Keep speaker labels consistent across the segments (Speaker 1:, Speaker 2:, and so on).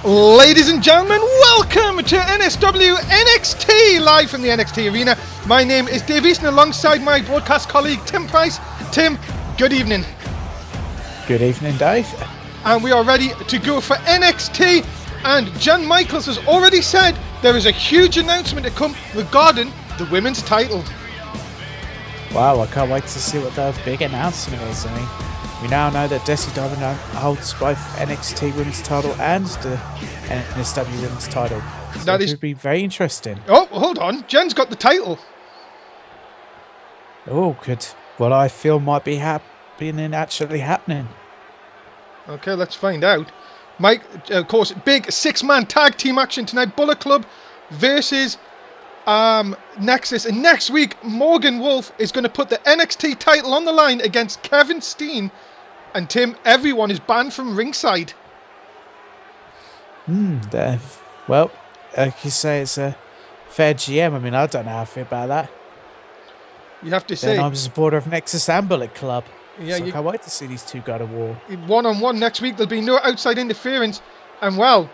Speaker 1: Ladies and gentlemen, welcome to NSW NXT, live from the NXT arena. My name is Dave Easton, alongside my broadcast colleague Tim Price. Tim, good evening.
Speaker 2: Good evening, Dave.
Speaker 1: And we are ready to go for NXT. And Jen Michaels has already said there is a huge announcement to come regarding the women's title.
Speaker 2: Wow, I can't wait to see what the big announcement is. I mean, we now know that Desi Diamond holds both NXT Women's title and the NSW Women's title. So that could be very interesting.
Speaker 1: Oh, hold on. Jen's got the title.
Speaker 2: Oh, could what I feel might be actually happening.
Speaker 1: Okay, let's find out. Mike, of course, big six-man tag team action tonight. Bullet Club versus Nexus. And next week, Morgan Wolf is going to put the NXT title on the line against Kevin Steen. And Tim, everyone is banned from ringside.
Speaker 2: Well, like you say, it's a fair GM. I mean, I don't know how I feel about that.
Speaker 1: You have to say...
Speaker 2: Then I'm a supporter of Nexus and Bullet Club.
Speaker 1: Yeah,
Speaker 2: so I can't wait to see these two go to war.
Speaker 1: One-on-one next week, there'll be no outside interference. And well,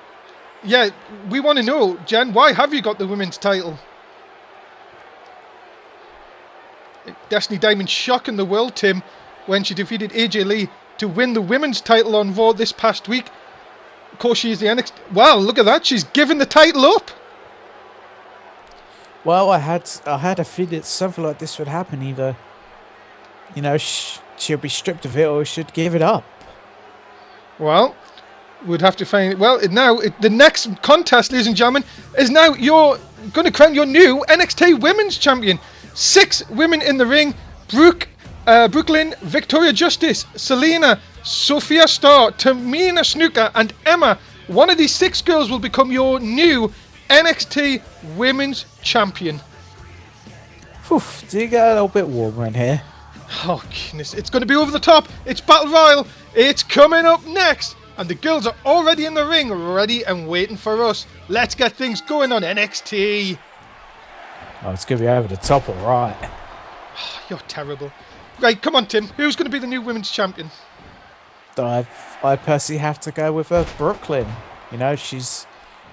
Speaker 1: yeah, we want to know, Jen, why have you got the women's title? Destiny Diamond shocking the world, Tim, when she defeated AJ Lee to win the women's title on Raw this past week. Of course, she is the NXT... Wow, look at that. She's given the title up.
Speaker 2: Well, I had a feeling something like this would happen. Either, she'll be stripped of it or should give it up.
Speaker 1: Well, we'd have to find... Well, the next contest, ladies and gentlemen, is now you're going to crown your new NXT Women's Champion. 6 women in the ring. Brooklyn, Victoria Justice, Selena, Sophia Starr, Tamina Snuka, and Emma. One of these 6 girls will become your new NXT Women's Champion.
Speaker 2: Oof, do you get a little bit warmer in here?
Speaker 1: Oh, goodness. It's going to be over the top. It's Battle Royal. It's coming up next. And the girls are already in the ring, ready and waiting for us. Let's get things going on NXT.
Speaker 2: Oh, it's going to be over the top, all right.
Speaker 1: You're terrible. Right, come on, Tim. Who's going to be the new women's champion?
Speaker 2: I personally have to go with Brooklyn. She's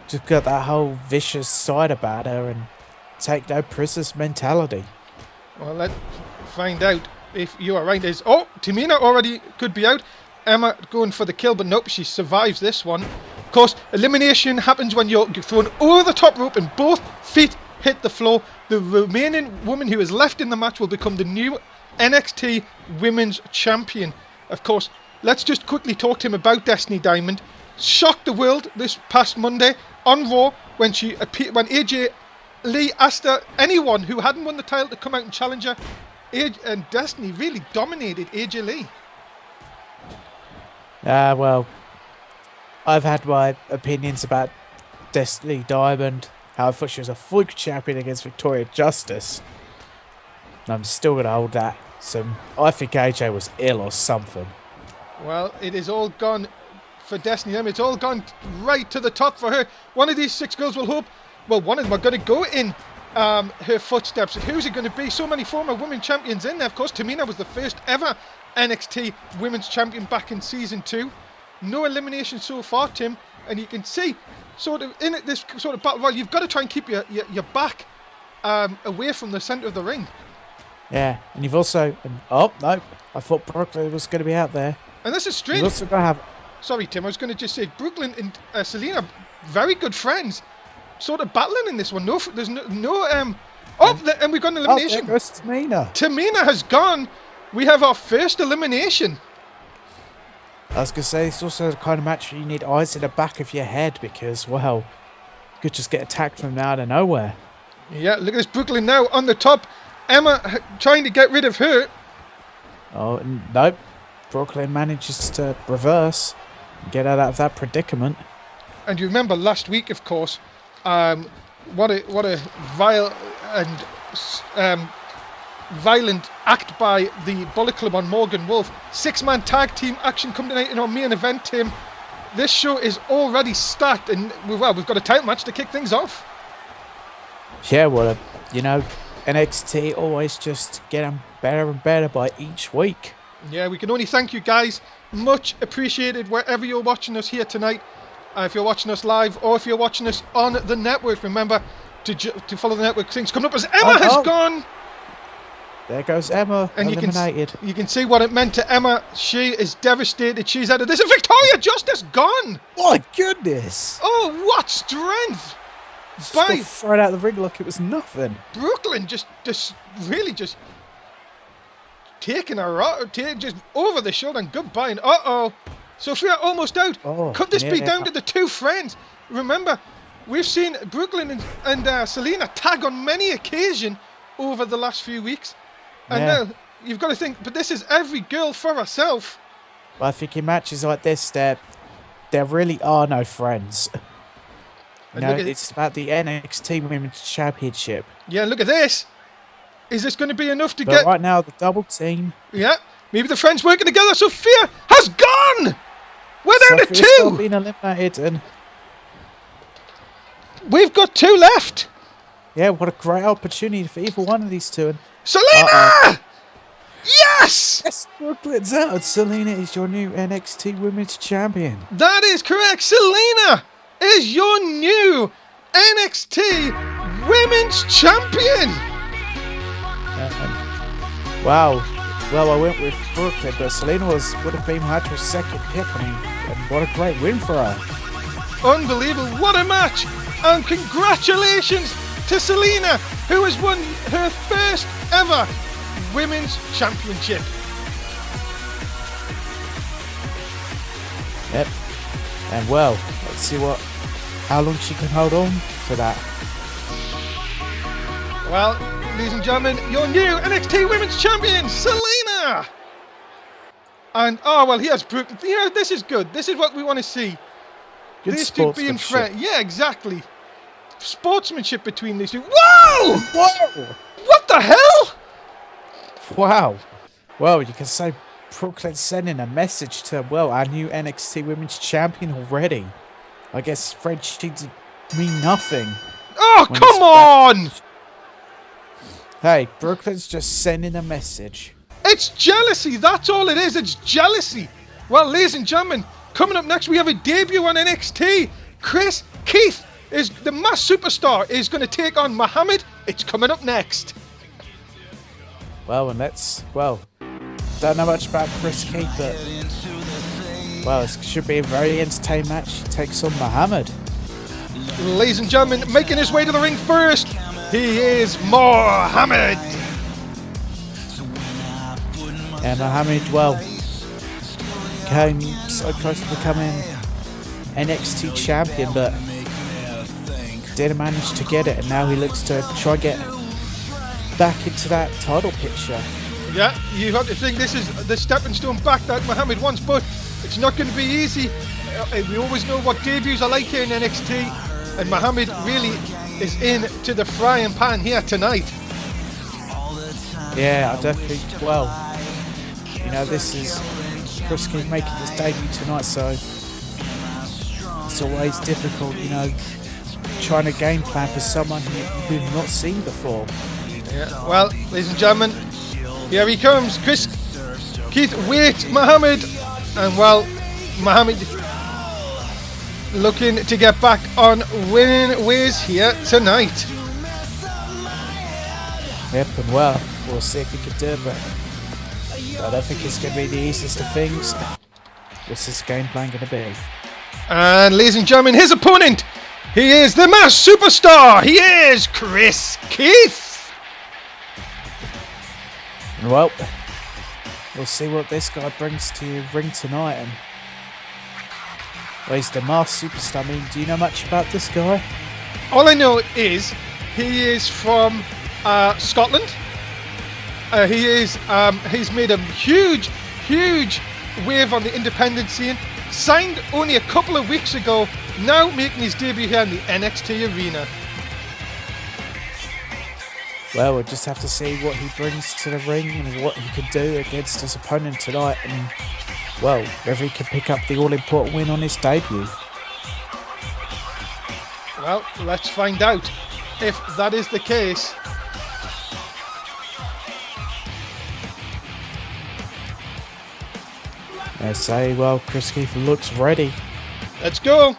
Speaker 2: just got that whole vicious side about her and take no prisoners mentality. Well,
Speaker 1: let's find out if you are right. Tamina already could be out. Emma going for the kill, but nope, she survives this one. Of course, elimination happens when you're thrown over the top rope and both feet hit the floor. The remaining woman who is left in the match will become the new NXT Women's Champion. Of course, let's just quickly talk to him about Destiny Diamond. Shocked the world this past Monday on Raw when AJ Lee asked anyone who hadn't won the title to come out and challenge her. And Destiny really dominated AJ Lee.
Speaker 2: Well, I've had my opinions about Destiny Diamond. How I thought she was a fluke champion against Victoria Justice. And I'm still going to hold that. So I think AJ was ill or something.
Speaker 1: Well, it is all gone for Destiny. It's all gone right to the top for her. One of these 6 girls will hope. Well, one of them are going to go in her footsteps. Who's it going to be? So many former women champions in there. Of course, Tamina was the first ever NXT Women's Champion back in Season 2. No elimination so far, Tim. And you can see, sort of in this sort of battle royal, you've got to try and keep your back away from the centre of the ring.
Speaker 2: Yeah, and you've also... Oh, no. I thought Brooklyn was going to be out there.
Speaker 1: And this is strange.
Speaker 2: You've also got to have...
Speaker 1: Sorry, Tim. I was going to just say, Brooklyn and Selena, very good friends, sort of battling in this one. There's no and we've got an elimination.
Speaker 2: Oh, there goes Tamina.
Speaker 1: Tamina has gone. We have our first elimination.
Speaker 2: I was going to say, it's also the kind of match where you need eyes in the back of your head because, well, you could just get attacked from out of nowhere.
Speaker 1: Yeah, look at this. Brooklyn now on the top. Emma trying to get rid of her.
Speaker 2: Oh, nope. Brooklyn manages to reverse and get out of that predicament.
Speaker 1: And you remember last week, of course, what a vile and violent act by the Bullet Club on Morgan Wolf. 6-man tag team action coming tonight in our main event, Tim. This show is already stacked, and we've got a title match to kick things off.
Speaker 2: Yeah, well, NXT always just getting better and better by each week.
Speaker 1: Yeah, we can only thank you guys. Much appreciated wherever you're watching us here tonight. if you're watching us live or if you're watching us on the network. Remember to follow the network. Things coming up as Emma has gone.
Speaker 2: There goes Emma,
Speaker 1: and
Speaker 2: eliminated.
Speaker 1: You can see what it meant to Emma. She is devastated. She's out of this. And Victoria Justice gone.
Speaker 2: My goodness.
Speaker 1: Oh, what strength.
Speaker 2: Just got thrown out of the ring like it was nothing.
Speaker 1: Brooklyn just really taking her out, just over the shoulder and goodbye. And Sophia almost out. Could this be down to the two friends? Remember, we've seen Brooklyn and Selena tag on many occasions over the last few weeks. And now you've got to think, but this is every girl for herself.
Speaker 2: Well, I think in matches like this, there really are no friends. No, it's about the NXT Women's Championship.
Speaker 1: Yeah, look at this. Is this going to be enough to get...
Speaker 2: right now, the double team.
Speaker 1: Yeah, maybe the friends working together. Sophia has gone! We're down to two!
Speaker 2: Been eliminated and...
Speaker 1: We've got two left.
Speaker 2: Yeah, what a great opportunity for either one of these two.
Speaker 1: Selena! Yes!
Speaker 2: Yes, Brooklyn's out. Selena is your new NXT Women's Champion.
Speaker 1: That is correct. Selena is your new NXT Women's Champion.
Speaker 2: Wow. Well, I went with Brooklyn, but Selena would have been my actual second pick. I mean, and what a great win for her.
Speaker 1: Unbelievable. What a match. And congratulations to Selena, who has won her first ever Women's Championship.
Speaker 2: Yep. And well, let's see how long she can hold on for that.
Speaker 1: Well, ladies and gentlemen, your new NXT Women's Champion, Selena. And here's Brooke. You know, this is good. This is what we want to see.
Speaker 2: Good
Speaker 1: these two being
Speaker 2: sportsmanship.
Speaker 1: friends. Yeah, exactly. Sportsmanship between these two. Whoa!
Speaker 2: Whoa!
Speaker 1: What the hell?
Speaker 2: Wow. Well, you can say Brooklyn's sending a message to, our new NXT Women's Champion already. I guess friendships mean nothing.
Speaker 1: Oh, come on!
Speaker 2: Hey, Brooklyn's just sending a message.
Speaker 1: It's jealousy. That's all it is. It's jealousy. Well, ladies and gentlemen, coming up next, we have a debut on NXT. Chris Keith is the mass superstar is going to take on Muhammad. It's coming up next.
Speaker 2: Well, and don't know much about Chris Keith, but it should be a very entertaining match. He takes on Muhammad.
Speaker 1: Ladies and gentlemen, making his way to the ring first, he is Muhammad.
Speaker 2: And Muhammad, came so close to becoming NXT champion, but didn't manage to get it, and now he looks to try and get back into that title picture.
Speaker 1: Yeah, you have to think this is the stepping stone back that Muhammad wants, but it's not going to be easy. We always know what debuts are like here in NXT, and Muhammad really is in to the frying pan here tonight.
Speaker 2: Yeah, I definitely this is Chris Keith making his debut tonight, so it's always difficult, trying to game plan for someone who've not seen before.
Speaker 1: Yeah, well, ladies and gentlemen, here he comes. Chris Keith waits Muhammad, and Muhammad looking to get back on winning ways here tonight.
Speaker 2: Yep, and we'll see if he can do it, but I don't think it's going to be the easiest of things. What's this game plan going to be?
Speaker 1: And ladies and gentlemen, his opponent, he is the mass superstar. He is Chris Keith.
Speaker 2: And we'll see what this guy brings to the ring tonight. And he's the masked superstar. I mean, do you know much about this guy?
Speaker 1: All I know is he is from Scotland. He's made a huge wave on the independent scene. Signed only a couple of weeks ago. Now making his debut here in the NXT arena.
Speaker 2: Well, we'll just have to see what he brings to the ring and what he can do against his opponent tonight, and whether he can pick up the all-important win on his debut.
Speaker 1: Well, let's find out if that is the case.
Speaker 2: I say, Chris Keith looks ready.
Speaker 1: Let's go.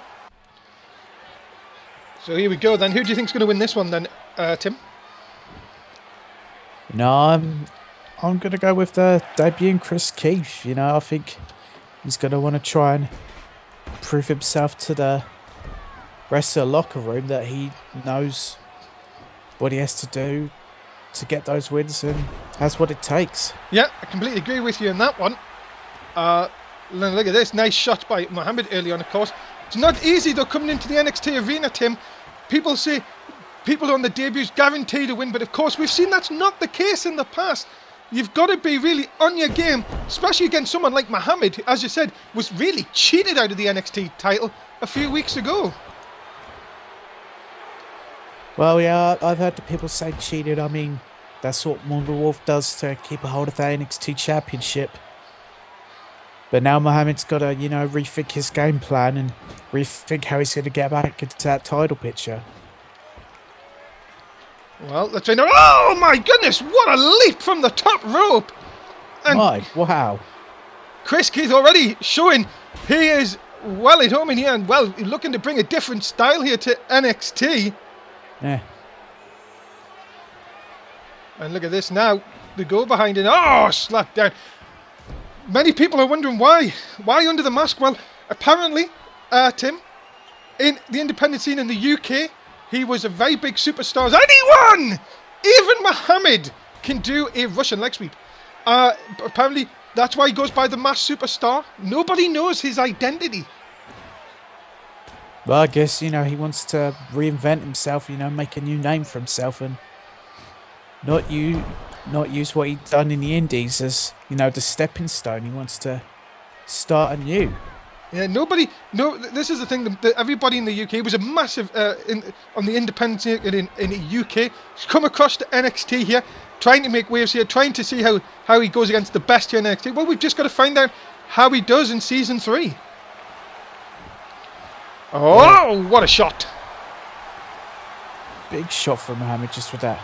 Speaker 1: So here we go then. Who do you think's going to win this one then, Tim?
Speaker 2: No, I'm going to go with the debuting Chris Keith. You know, I think he's going to want to try and prove himself to the rest of the locker room that he knows what he has to do to get those wins and has what it takes.
Speaker 1: Yeah, I completely agree with you on that one. Look at this. Nice shot by Mohammed early on, of course. It's not easy, though, coming into the NXT arena, Tim. People say people on the debuts guaranteed to win, but of course we've seen that's not the case in the past. You've got to be really on your game, especially against someone like Mohammed, who, as you said, was really cheated out of the NXT title a few weeks ago.
Speaker 2: Well, yeah, I've heard the people say cheated. I mean, that's what Wonder Wolf does to keep a hold of that NXT championship. But now Mohammed's got to, you know, rethink his game plan and rethink how he's going to get back into that title picture.
Speaker 1: Well, let's find out. Oh my goodness, what a leap from the top rope! And
Speaker 2: wow.
Speaker 1: Chris Keith already showing he is well at home in here and well looking to bring a different style here to NXT.
Speaker 2: Yeah.
Speaker 1: And look at this now. The go behind it. Oh, slapped down. Many people are wondering why. Why under the mask? Well, apparently, Tim, in the independent scene in the UK, he was a very big superstar. Anyone, even Mohammed, can do a Russian leg sweep. Apparently, that's why he goes by the masked superstar. Nobody knows his identity.
Speaker 2: Well, I guess, you know, he wants to reinvent himself, you know, make a new name for himself and not use what he'd done in the Indies as, you know, the stepping stone. He wants to start anew.
Speaker 1: Yeah, this is the thing, that everybody in the UK was a massive, on the independent circuit in the UK. He's come across to NXT here, trying to make waves here, trying to see how he goes against the best here in NXT. Well, we've just got to find out how he does in Season 3. Oh, yeah. What a shot.
Speaker 2: Big shot from Mohammed just with that.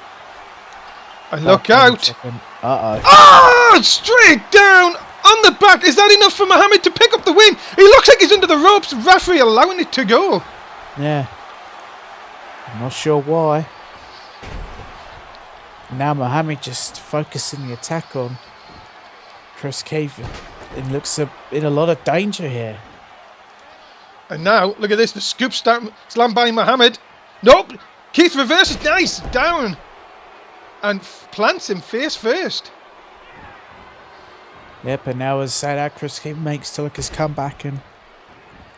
Speaker 1: And look out.
Speaker 2: Uh-oh.
Speaker 1: Oh, straight down on the back. Is that enough for Mohammed to pick up the win? He looks like he's under the ropes. Referee allowing it to go.
Speaker 2: Yeah. I'm not sure why. Now Mohammed just focusing the attack on Chris Keith. It looks in a lot of danger here.
Speaker 1: And now, look at this. The scoop slam by Mohammed. Nope. Keith reverses. Nice. Down. And plants him face first.
Speaker 2: Yep, and now as said that, Chris Keith makes to look his comeback and...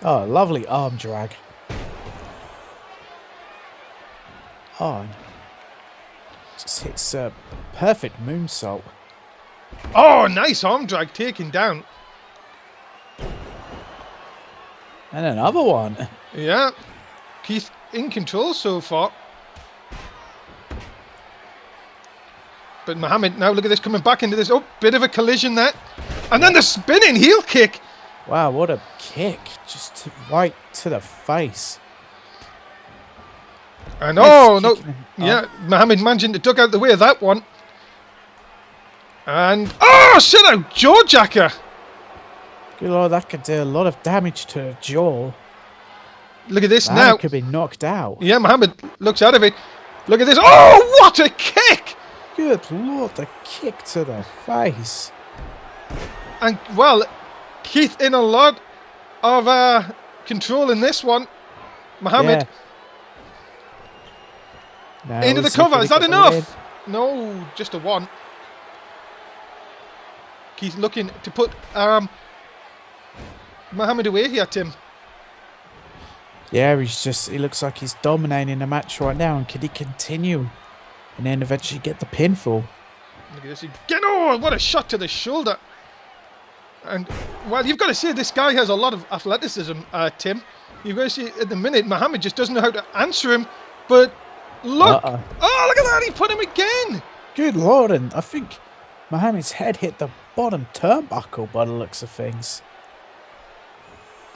Speaker 2: Oh, lovely arm drag. Oh, and just hits a perfect moonsault.
Speaker 1: Oh, nice arm drag taken down.
Speaker 2: And another one.
Speaker 1: Yeah. Keith in control so far. But Mohammed, now look at this, coming back into this. Oh, bit of a collision there. And then the spinning heel kick.
Speaker 2: Wow, what a kick. Just right to the face.
Speaker 1: And oh, no. Yeah, Mohammed managing to duck out the way of that one. And, oh, sit out, jaw jacker.
Speaker 2: Good lord, that could do a lot of damage to the jaw.
Speaker 1: Look at this now.
Speaker 2: Could be knocked out.
Speaker 1: Yeah, Mohammed looks out of it. Look at this. Oh, what a kick.
Speaker 2: Good lord, the kick to the face.
Speaker 1: And, well, Keith in a lot of control in this one. Mohammed.
Speaker 2: Yeah.
Speaker 1: Into the cover. Is that enough? No, just a one. Keith looking to put Mohammed away here, Tim.
Speaker 2: Yeah, he looks like he's dominating the match right now. And can he continue? And then eventually get the pinfall.
Speaker 1: Look at this. Oh, what a shot to the shoulder. And, well, you've got to say this guy has a lot of athleticism, Tim. You've got to see at the minute, Mohammed just doesn't know how to answer him. But look. Oh, look at that. He put him again.
Speaker 2: Good lord. And I think Mohammed's head hit the bottom turnbuckle by the looks of things.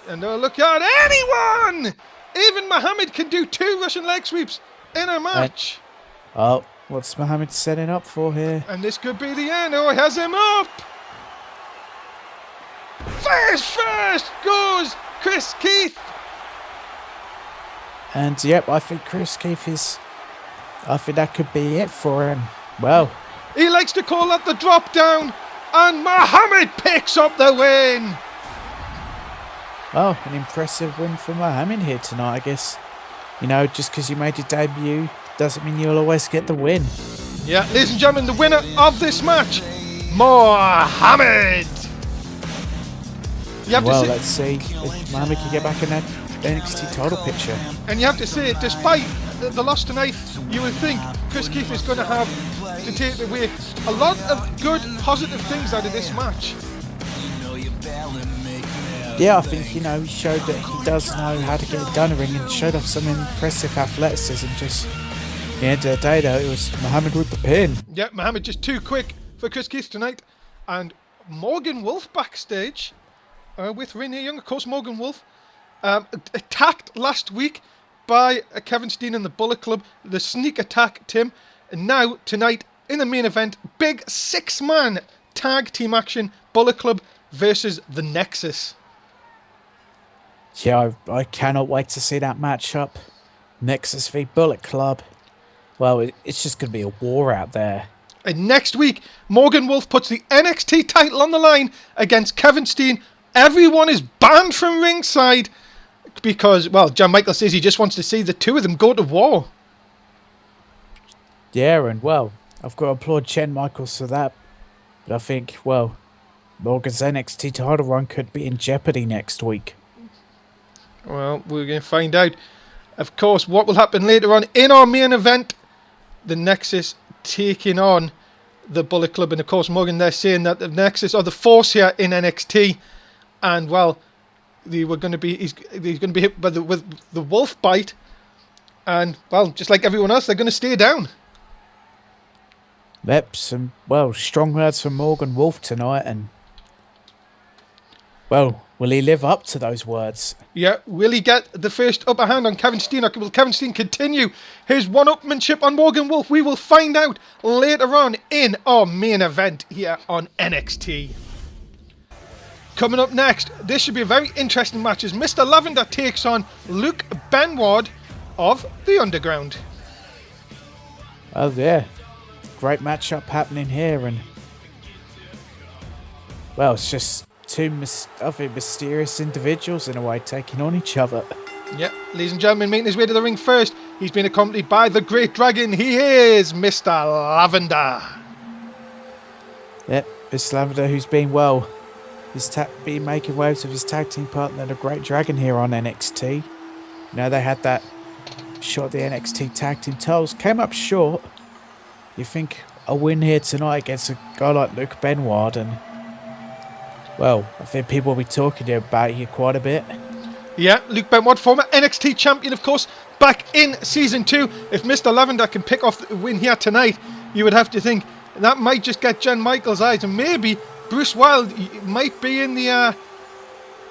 Speaker 1: And look out. Anyone! Even Mohammed can do 2 Russian leg sweeps in a match.
Speaker 2: Oh, what's Mohammed setting up for here?
Speaker 1: And this could be the end. Oh, he has him up. Face first goes Chris Keith.
Speaker 2: And yep, I think Chris Keith is. I think that could be it for him. Well,
Speaker 1: he likes to call that the drop down, and Muhammad picks up the win.
Speaker 2: Well, an impressive win for Muhammad here tonight, I guess. Just because you made your debut doesn't mean you'll always get the win.
Speaker 1: Yeah, ladies and gentlemen, the winner of this match, Muhammad.
Speaker 2: Well, let's see if Muhammad can get back in that NXT title picture.
Speaker 1: And you have to say, despite the loss tonight, you would think Chris Keith is going to have to take away a lot of good, positive things out of this match.
Speaker 2: Yeah, I think, he showed that he does know how to get it done in the ring and showed off some impressive athleticism. Just at the end of the day, though, it was Muhammad with the pin.
Speaker 1: Yeah, Muhammad just too quick for Chris Keith tonight. And Morgan Wolf backstage with Renee Young. Of course, Morgan Wolf attacked last week by Kevin Steen and the Bullet Club. The sneak attack, Tim. And now, tonight, in the main event, big 6-man tag team action. Bullet Club versus the Nexus.
Speaker 2: Yeah, I cannot wait to see that matchup. Nexus v Bullet Club. Well, it's just going to be a war out there.
Speaker 1: And next week, Morgan Wolf puts the NXT title on the line against Kevin Steen. Everyone is banned from ringside because, well, John Michael says he just wants to see the two of them go to war.
Speaker 2: Yeah, and, well, I've got to applaud Chen Michaels for that. But I think, well, Morgan's NXT title run could be in jeopardy next week.
Speaker 1: Well, we're going to find out, of course, what will happen later on in our main event. The Nexus taking on the Bullet Club. And, of course, Morgan, they're saying that the Nexus are the force here in NXT. And, well, he's going to be hit by with the wolf bite. And, well, just like everyone else, they're going to stay down.
Speaker 2: Yep, some, well, strong words from Morgan Wolf tonight. And, well, will he live up to those words?
Speaker 1: Yeah, will he get the first upper hand on Kevin Steen, or will Kevin Steen continue his one-upmanship on Morgan Wolf? We will find out later on in our main event here on NXT. Coming up next, this should be a very interesting match as Mr. Lavender takes on Luke Benward of The Underground.
Speaker 2: Oh, yeah. Great matchup happening here, and, well, it's just two mysterious individuals in a way taking on each other.
Speaker 1: Yep, ladies and gentlemen, making his way to the ring first, he's been accompanied by the Great Dragon. He is Mr. Lavender.
Speaker 2: Yep, Mr. Lavender, who's been, well, been making waves with his tag team partner, the Great Dragon, here on NXT. They had that shot at the NXT tag team titles, came up short. You think a win here tonight against a guy like Luke Benward, and, well, I think people will be talking about here quite a bit.
Speaker 1: Yeah, Luke Benward, former NXT champion, of course, back in Season 2. If Mr. Lavender can pick off the win here tonight, you would have to think that might just get Jen Michaels' eyes, and maybe Bruce Wilde might be in the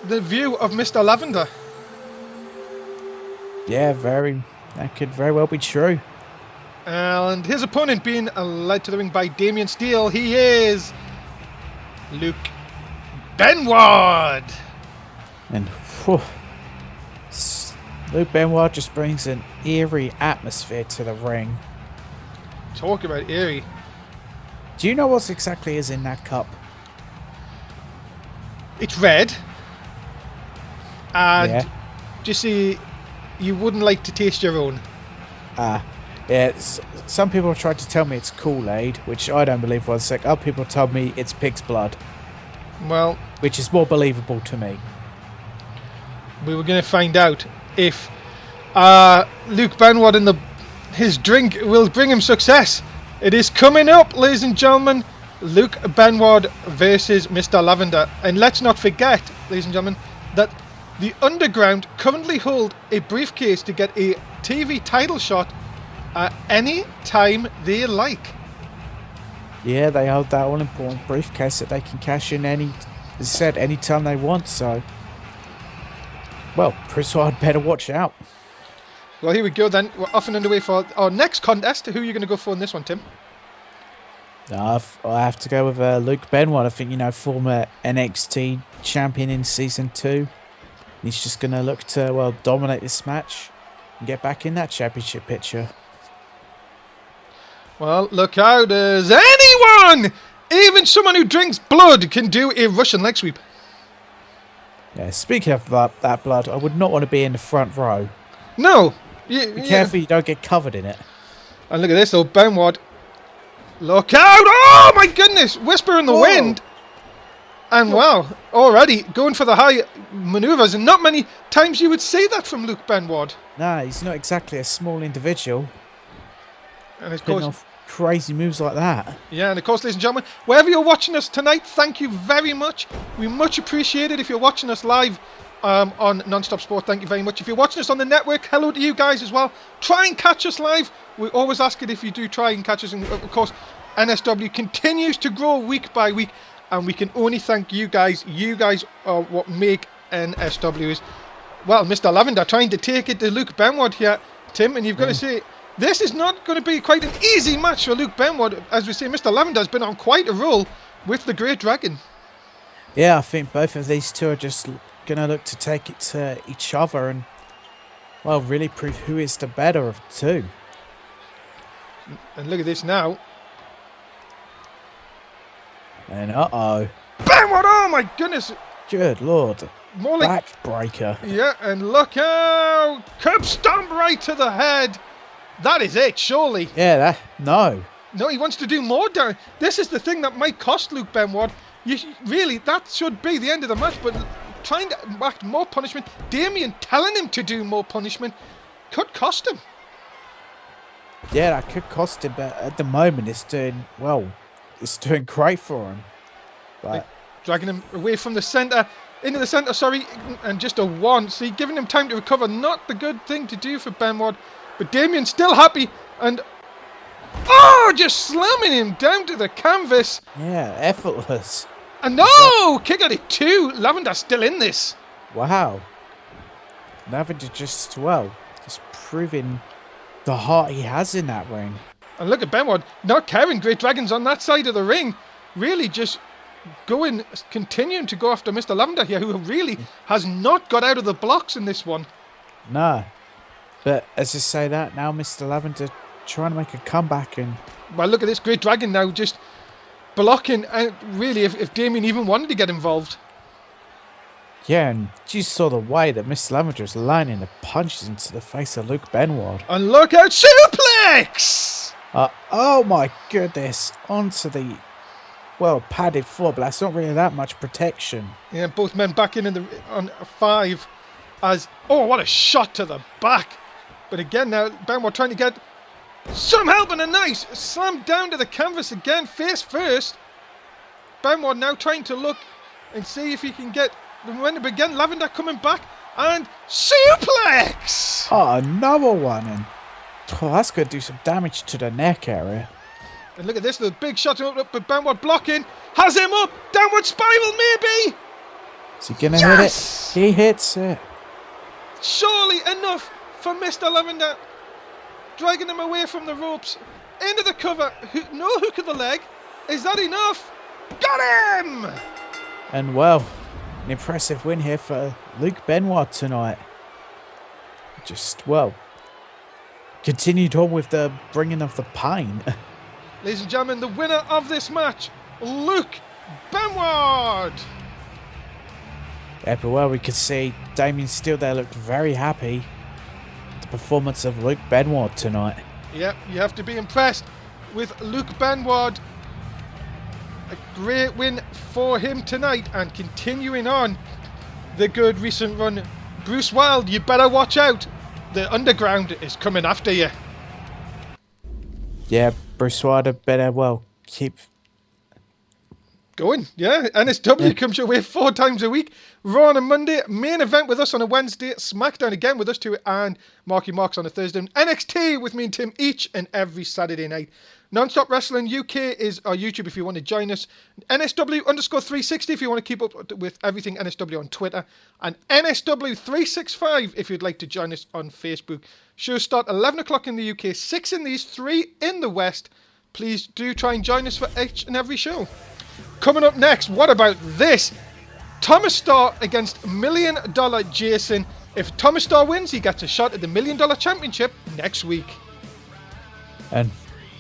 Speaker 1: view of Mr. Lavender.
Speaker 2: Yeah, that could very well be true.
Speaker 1: And his opponent being led to the ring by Damian Steele, he is Luke Benward.
Speaker 2: And Luke Benward just brings an eerie atmosphere to the ring.
Speaker 1: Talk about eerie.
Speaker 2: Do you know what exactly is in that cup?
Speaker 1: It's red. And
Speaker 2: yeah.
Speaker 1: Just see, you wouldn't like to taste your own.
Speaker 2: Yeah, some people have tried to tell me it's Kool-Aid, which I don't believe one sec. Other people told me it's pig's blood.
Speaker 1: Well,
Speaker 2: which is more believable to me.
Speaker 1: We were going to find out if Luke Benward and his drink will bring him success. It is coming up, ladies and gentlemen. Luke Benward versus Mr. Lavender. And let's not forget, ladies and gentlemen, that the Underground currently hold a briefcase to get a TV title shot any time they like.
Speaker 2: Yeah, they hold that all-important briefcase that they can cash in any time they want, so, well, Chris Wilde better watch out.
Speaker 1: Well, here we go then. We're off and underway for our next contest. Who are you going to go for in this one, Tim?
Speaker 2: I have to go with Luke Benward. I think, former NXT champion in Season 2. He's just going to look to, well, dominate this match. and get back in that championship picture.
Speaker 1: Well, look out, as anyone, even someone who drinks blood, can do a Russian leg sweep.
Speaker 2: Yeah, speaking of that blood, I would not want to be in the front row.
Speaker 1: No.
Speaker 2: Be careful you don't get covered in it.
Speaker 1: And look at this, though, Benoit. Look out! Oh, my goodness! Whisper in the wind. And wow, already going for the high manoeuvres. And not many times you would see that from Luke Benoit.
Speaker 2: Nah, he's not exactly a small individual.
Speaker 1: And of course,
Speaker 2: off crazy moves like that.
Speaker 1: Yeah, and of course, ladies and gentlemen, wherever you're watching us tonight, thank you very much. We much appreciate it. If you're watching us live on Non-Stop Sport, thank you very much. If you're watching us on the network, hello to you guys as well. Try and catch us live. We always ask it if you do try and catch us. And of course, NSW continues to grow week by week, and we can only thank you guys. You guys are what make NSW is. Well, Mr. Lavender trying to take it to Luke Benoit here, Tim, and you've got to say, this is not going to be quite an easy match for Luke Benoit. As we say, Mr. Lavender has been on quite a roll with the Great Dragon.
Speaker 2: Yeah, I think both of these two are just going to look to take it to each other and, well, really prove who is the better of the two.
Speaker 1: And look at this now.
Speaker 2: And uh-oh.
Speaker 1: Benoit, oh my goodness.
Speaker 2: Good lord.
Speaker 1: More like
Speaker 2: backbreaker.
Speaker 1: Yeah, and look out. Curb stomp right to the head. That is it, surely.
Speaker 2: Yeah, no.
Speaker 1: No, he wants to do more damage. This is the thing that might cost Luke Benoit. Really, that should be the end of the match, but trying to act more punishment, Damien telling him to do more punishment, could cost him.
Speaker 2: Yeah, that could cost him, but at the moment it's doing, well, it's doing great for him. But
Speaker 1: dragging him away from the centre, into the centre, sorry, and just a one. See, giving him time to recover, not the good thing to do for Benoit. But Damien's still happy, and just slamming him down to the canvas.
Speaker 2: Yeah, effortless.
Speaker 1: And no, kick out it too. Lavender's still in this.
Speaker 2: Wow. Lavender just proving the heart he has in that ring.
Speaker 1: And look at Benoit, not caring. Great Dragon's on that side of the ring, really just continuing to go after Mr. Lavender here, who really has not got out of the blocks in this one.
Speaker 2: No. But as I say that, now Mr. Lavender trying to make a comeback. And
Speaker 1: well, look at this Great Dragon now just blocking. And really, if Damien even wanted to get involved.
Speaker 2: Yeah, and you saw the way that Mr. Lavender is lining the punches into the face of Luke Benoit.
Speaker 1: And look out, suplex!
Speaker 2: Oh my goodness, onto the, well, padded floor, but that's not really that much protection.
Speaker 1: Yeah, both men back on 5 as, what a shot to the back. But again now, Benoit trying to get some help and a nice slam down to the canvas again, face first. Benoit now trying to look and see if he can get the momentum again. Lavender coming back and suplex!
Speaker 2: Oh, another one. And that's going to do some damage to the neck area.
Speaker 1: And look at this, the big shot up, but Benoit blocking. Has him up, downward spiral maybe!
Speaker 2: Is he going to hit it? He hits it.
Speaker 1: Surely enough for Mr. Lavender. Dragging him away from the ropes. Into the cover. No hook of the leg. Is that enough? Got him!
Speaker 2: And well, an impressive win here for Luke Benoit tonight. Just, well, continued on with the bringing of the pain.
Speaker 1: Ladies and gentlemen, the winner of this match, Luke Benoit!
Speaker 2: Yeah, but well, we could see Damien still there looked very happy. The performance of Luke Benoit tonight.
Speaker 1: Yep, you have to be impressed with Luke Benoit. A great win for him tonight, and continuing on the good recent run. Bruce Wilde, you better watch out. The underground is coming after you.
Speaker 2: Yeah, Bruce Wilde better, well, keep
Speaker 1: going. Yeah, NSW comes your way 4 times a week. Raw on a Monday, main event with us on a Wednesday, SmackDown again with us too, and Marky Marks on a Thursday. And NXT with me and Tim each and every Saturday night. Non-Stop Wrestling UK is our YouTube if you want to join us. NSW_360 if you want to keep up with everything NSW on Twitter. And NSW365 if you'd like to join us on Facebook. Shows start 11 o'clock in the UK, 6 in the East, 3 in the West. Please do try and join us for each and every show. Coming up next, what about this? Thomas Starr against $1 Million Jason. If Thomas Starr wins, he gets a shot at the $1 Million Championship next week.
Speaker 2: And,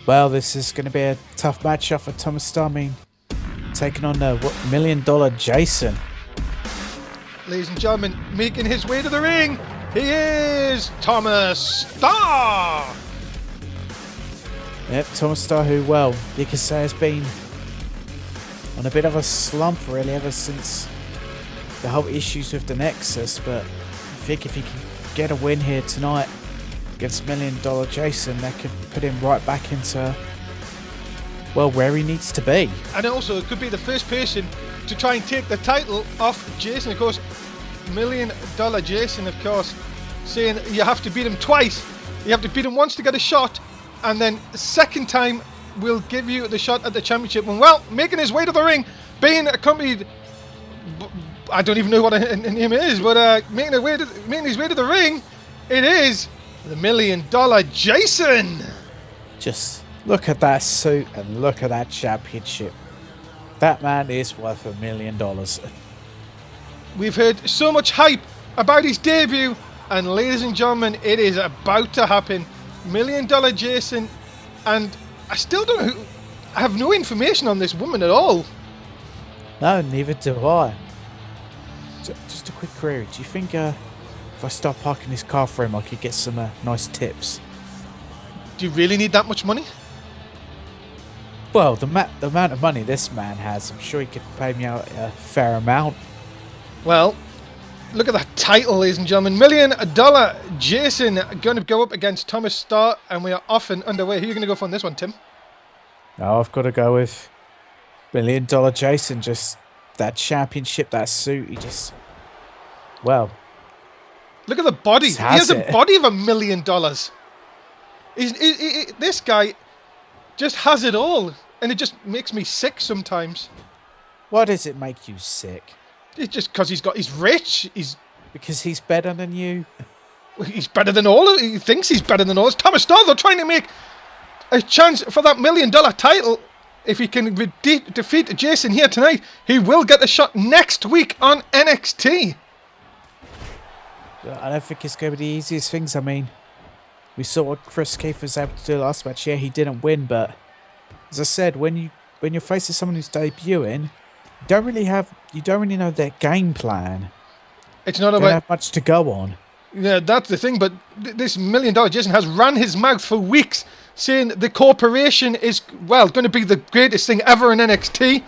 Speaker 2: well, this is going to be a tough matchup for Thomas Starr. Taking on the $1 Million Jason.
Speaker 1: Ladies and gentlemen, making his way to the ring, he is Thomas Starr.
Speaker 2: Yep, Thomas Starr, who, well, you could say has been on a bit of a slump, really, ever since the whole issues with the Nexus. But I think if he can get a win here tonight against $1 Million Jason, that could put him right back into, well, where he needs to be.
Speaker 1: And also, it could be the first person to try and take the title off Jason. Of course, $1 Million Jason, of course, saying you have to beat him twice. You have to beat him once to get a shot, and then the second time we'll give you the shot at the championship. And, well, making his way to the ring, being accompanied, I don't even know what a name it is, but making his way to the ring, it is the $1 Million Jason.
Speaker 2: Just look at that suit and look at that championship. That man is worth $1 million.
Speaker 1: We've heard so much hype about his debut, and ladies and gentlemen, it is about to happen. $1 Million Jason, and I still don't know. I have no information on this woman at all.
Speaker 2: No, neither do I. Just a quick query. Do you think if I start parking this car for him, I could get some nice tips?
Speaker 1: Do you really need that much money?
Speaker 2: Well, the amount of money this man has, I'm sure he could pay me out a fair amount.
Speaker 1: Well, look at that title, ladies and gentlemen. $1 Million Jason going to go up against Thomas Starr, and we are off and underway. Who are you going to go for on this one, Tim?
Speaker 2: Oh, I've got to go with $1 Million Jason. Just that championship, that suit. He just, well,
Speaker 1: look at the body. He has a body of $1 million. This guy just has it all, and it just makes me sick sometimes.
Speaker 2: Why does it make you sick?
Speaker 1: It's just because he's rich.
Speaker 2: Because he's better than you.
Speaker 1: He's better than all. He thinks he's better than all. It's Thomas Starr. They're trying to make a chance for that $1 million title. If he can defeat Jason here tonight, he will get a shot next week on NXT.
Speaker 2: I don't think it's going to be the easiest things. I mean, we saw what Chris Keith was able to do last match. Yeah, he didn't win, but as I said, when you're facing someone who's debuting, you don't really know their game plan.
Speaker 1: It's not
Speaker 2: don't have much to go on.
Speaker 1: Yeah, that's the thing. But this $1 million Jason has ran his mouth for weeks, saying the corporation is, well, going to be the greatest thing ever in NXT.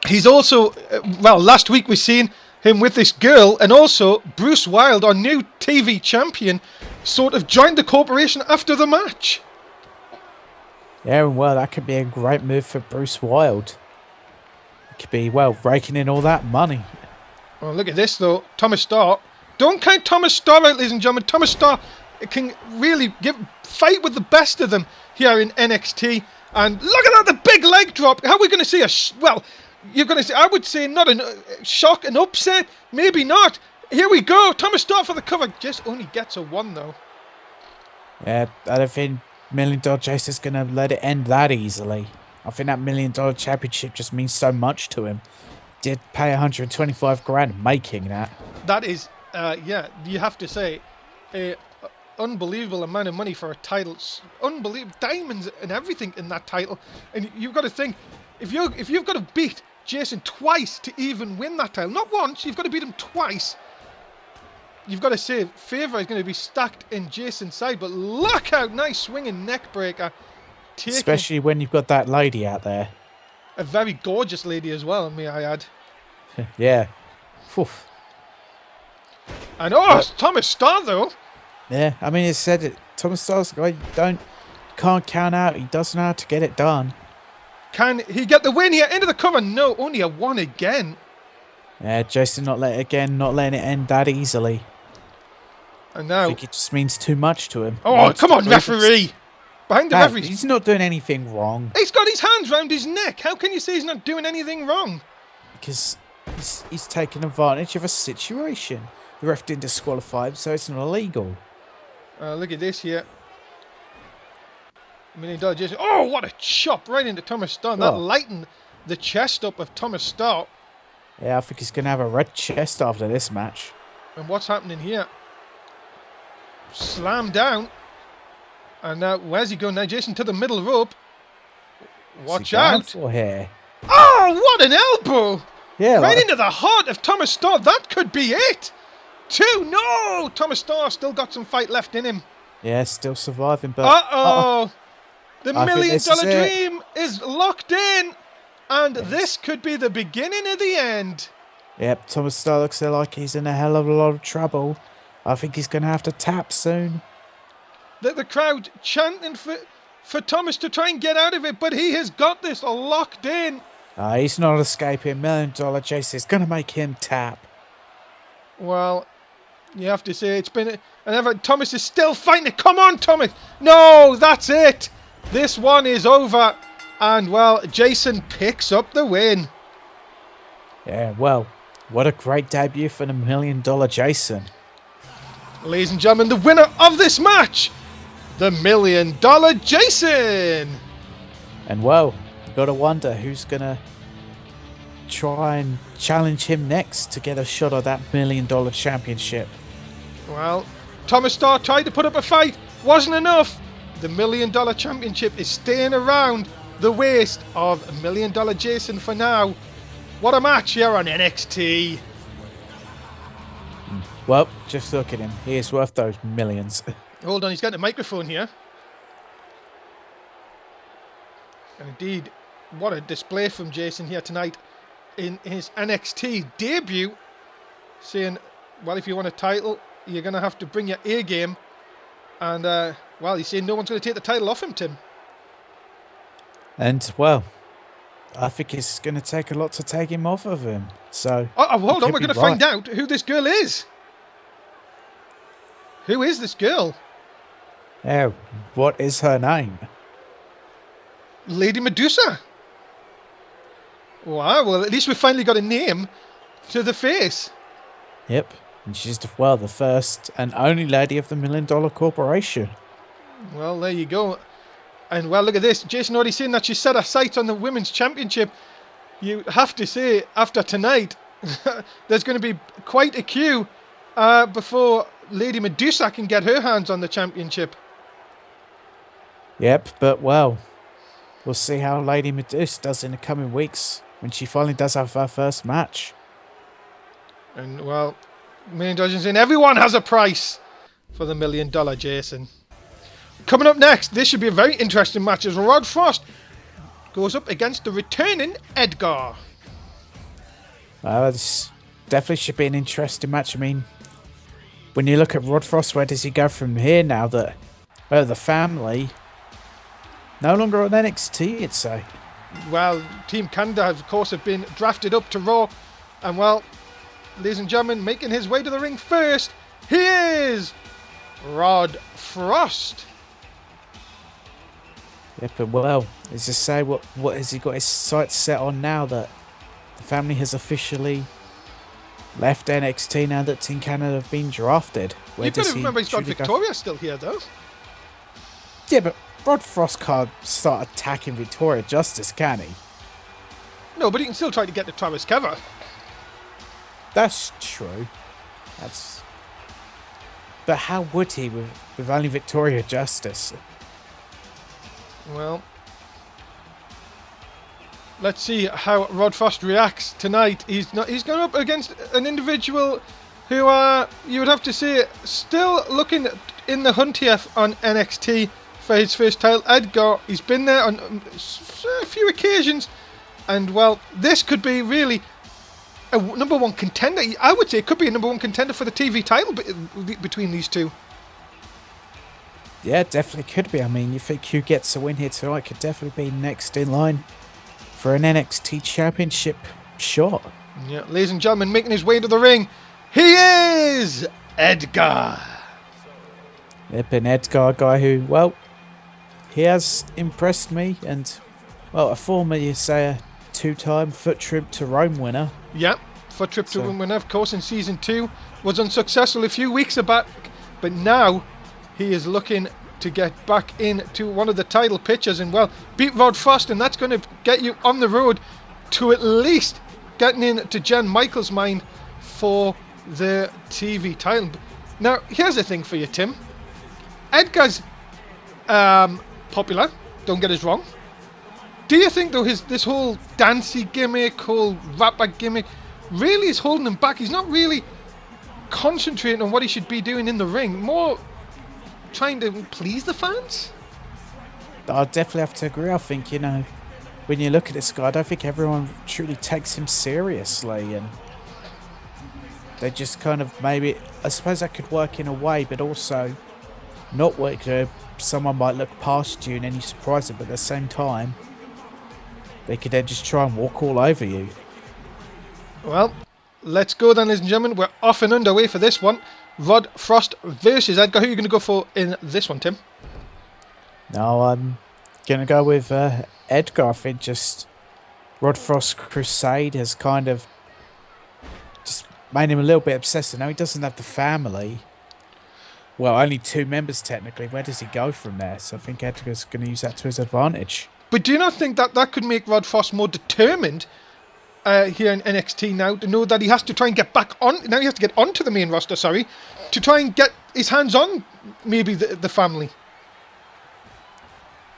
Speaker 1: He's also, last week we seen him with this girl, and also Bruce Wilde, our new TV champion, sort of joined the corporation after the match.
Speaker 2: Yeah, well, that could be a great move for Bruce Wilde. It could be, well, raking in all that money.
Speaker 1: Oh, look at this, though. Thomas Starr. Don't count Thomas Starr out, ladies and gentlemen. Thomas Starr can really fight with the best of them here in NXT. And look at that, the big leg drop. How are we going to see you're going to see, I would say not a shock, an upset. Maybe not. Here we go. Thomas Starr for the cover. Just only gets a 1, though.
Speaker 2: Yeah, I don't think $1 Million Jason's going to let it end that easily. I think that $1 Million championship just means so much to him. Did pay $125,000 making that.
Speaker 1: That is, you have to say, a unbelievable amount of money for a title. Unbelievable diamonds and everything in that title. And you've got to think, if you've got to beat Jason twice to even win that title, not once, you've got to beat him twice. You've got to say favour is going to be stacked in Jason's side. But look out, nice swinging neck breaker.
Speaker 2: Especially when you've got that lady out there.
Speaker 1: A very gorgeous lady as well, may I add.
Speaker 2: Yeah. Oof.
Speaker 1: And Thomas Starr though.
Speaker 2: Yeah, I mean, it said it. Thomas Starr's guy can't count out. He doesn't know how to get it done.
Speaker 1: Can he get the win here? Into the cover? No, only a 1 again.
Speaker 2: Yeah, Jason not letting it end that easily.
Speaker 1: And now
Speaker 2: I think it just means too much to him.
Speaker 1: Oh, come on, referee! Behind the referee.
Speaker 2: He's not doing anything wrong.
Speaker 1: He's got his hands round his neck. How can you say he's not doing anything wrong?
Speaker 2: Because he's taking advantage of a situation. The ref didn't disqualify him, so it's not illegal.
Speaker 1: Look at this here. $1 Million Jason. Oh, what a chop right into Thomas Starr. That lightened the chest up of Thomas Starr.
Speaker 2: Yeah, I think he's going to have a red chest after this match.
Speaker 1: And what's happening here? Slam down. And now, where's he going now? Jason to the middle rope. Watch out.
Speaker 2: For here?
Speaker 1: Oh, what an elbow!
Speaker 2: Yeah,
Speaker 1: Right
Speaker 2: like,
Speaker 1: into the heart of Thomas Starr. That could be it. 2. No! Thomas Starr still got some fight left in him.
Speaker 2: yeah, still surviving, but
Speaker 1: Uh-oh. The
Speaker 2: I think
Speaker 1: million
Speaker 2: this is
Speaker 1: dollar
Speaker 2: it.
Speaker 1: dream is locked in. And this could be the beginning of the end.
Speaker 2: Yep, Thomas Starr looks like he's in a hell of a lot of trouble. I think he's going to have to tap soon.
Speaker 1: The crowd chanting for Thomas to try and get out of it, but he has got this locked in.
Speaker 2: He's not escaping. $1 Million Jason's going to make him tap.
Speaker 1: Well, you have to say it's been... And Thomas is still fighting it. Come on, Thomas. No, that's it. This one is over. And, well, Jason picks up the win.
Speaker 2: Yeah, well, what a great debut for the $1 Million Jason.
Speaker 1: Ladies and gentlemen, the winner of this match, the $1 Million Jason.
Speaker 2: And, well, you got to wonder who's going to try and challenge him next to get a shot at that $1 Million Championship.
Speaker 1: Well, Thomas Starr tried to put up a fight. Wasn't enough. The $1 Million Championship is staying around the waist of $1 Million Jason for now. What a match here on NXT.
Speaker 2: Well, just look at him. He is worth those millions.
Speaker 1: Hold on, he's got a microphone here. And indeed, what a display from Jason here tonight in his NXT debut. Saying, well, if you want a title, you're going to have to bring your A game. And, well, he's saying no one's going to take the title off him, Tim.
Speaker 2: And, well, I think it's going to take a lot to take him off of him. So,
Speaker 1: hold on, we're going to find out who this girl is. Who is this girl?
Speaker 2: Yeah, what is her name?
Speaker 1: Lady Medusa. Wow, well, at least we finally got a name to the face.
Speaker 2: Yep, and she's, well, the first and only lady of the $1 Million Corporation.
Speaker 1: Well, there you go. And, well, look at this. Jason already saying that she set her sights on the Women's Championship. You have to say, after tonight, there's going to be quite a queue before Lady Medusa can get her hands on the championship.
Speaker 2: Yep, but, well, we'll see how Lady Medusa does in the coming weeks when she finally does have her first match.
Speaker 1: And, well, $1 Million saying everyone has a price for the $1 Million Jason. Coming up next, this should be a very interesting match as Rod Frost goes up against the returning Edgar.
Speaker 2: This definitely should be an interesting match. I mean, when you look at Rod Frost, where does he go from here now that, well, the family no longer on NXT, you'd say?
Speaker 1: Well, Team Canada, of course, have been drafted up to Raw. And, well, ladies and gentlemen, making his way to the ring first, he is Rod Frost.
Speaker 2: Yep, but, well, as I say, what has he got his sights set on now that the family has officially left NXT now that Team Canada have been drafted?
Speaker 1: You've got to remember he's got Victoria still here, though.
Speaker 2: Yeah, but Rod Frost can't start attacking Victoria Justice, can he?
Speaker 1: No, but he can still try to get to Travis Kever.
Speaker 2: That's true. But how would he with only Victoria Justice?
Speaker 1: Well, let's see how Rod Frost reacts tonight. He's going up against an individual who you would have to say still looking in the hunt here on NXT for his first title. Edgar, he's been there on a few occasions, and, well, this could be really a number one contender. I would say it could be a number one contender for the TV title between these two.
Speaker 2: Yeah, definitely could be. I mean, you think who gets a win here tonight could definitely be next in line for an NXT Championship shot.
Speaker 1: Yeah, ladies and gentlemen, making his way to the ring, he is Edgar.
Speaker 2: Yep, an Edgar guy who, well, he has impressed me, and, well, a former, you say, a two-time Foot Trip to Rome winner.
Speaker 1: Yeah, Foot Trip to Rome winner, of course, in Season 2. Was unsuccessful a few weeks back, but now he is looking to get back into one of the title pictures and, well, beat Rod Frost, and that's going to get you on the road to at least getting into Jen Michaels' mind for the TV title. Now, here's the thing for you, Tim. Edgar's popular, don't get us wrong. Do you think, though, this whole dancey gimmick, whole rapper gimmick, really is holding him back? He's not really concentrating on what he should be doing in the ring, more trying to please the fans?
Speaker 2: I'll definitely have to agree. I think, when you look at this guy, I don't think everyone truly takes him seriously, and they just kind of maybe, I suppose that could work in a way, but also not work. Someone might look past you and then you surprise them, but at the same time, they could then just try and walk all over you.
Speaker 1: Well, let's go then, ladies and gentlemen. We're off and underway for this one. Rod Frost versus Edgar. Who are you going to go for in this one, Tim?
Speaker 2: No, I'm going to go with Edgar. I think just Rod Frost's crusade has kind of just made him a little bit obsessive. Now he doesn't have the family. Well, only 2 members technically. Where does he go from there? So I think Edgar's going to use that to his advantage.
Speaker 1: But do you not think that could make Rod Frost more determined here in NXT now, to know that he has to try and get back on? Now he has to get onto the main roster, to try and get his hands on maybe the family.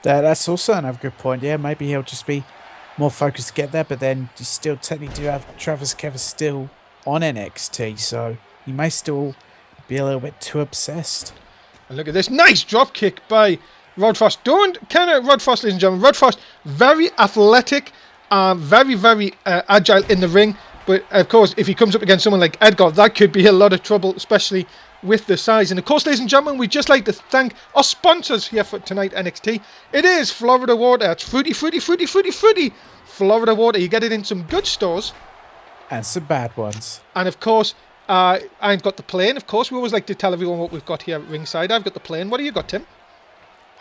Speaker 2: That's also another good point. Yeah, maybe he'll just be more focused to get there, but then you still technically do have Travis Kev still on NXT, so he may still be a little bit too obsessed.
Speaker 1: And look at this nice drop kick by Rod Frost. Don't kind of Rod Frost, ladies and gentlemen. Rod Frost, very athletic, very, very agile in the ring. But of course, if he comes up against someone like Edgar, that could be a lot of trouble, especially with the size. And of course, ladies and gentlemen, we'd just like to thank our sponsors here for tonight, NXT. It is Florida Water. It's fruity, fruity, fruity, fruity, fruity Florida Water. You get it in some good stores.
Speaker 2: And some bad ones.
Speaker 1: And of course, I've got the plain. Of course, we always like to tell everyone what we've got here at ringside. I've got the plain. What do you got, Tim?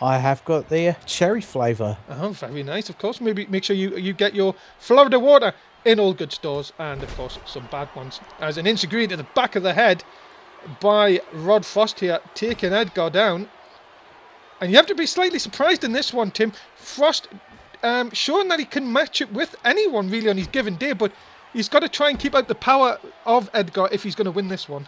Speaker 2: I have got the cherry flavour.
Speaker 1: Oh, very nice. Of course, maybe make sure you get your Florida Water in all good stores. And of course, some bad ones. As an insecurity to the back of the head by Rod Frost here, taking Edgar down. And you have to be slightly surprised in this one, Tim. Frost showing that he can match it with anyone really on his given day, but he's got to try and keep out the power of Edgar if he's going to win this one.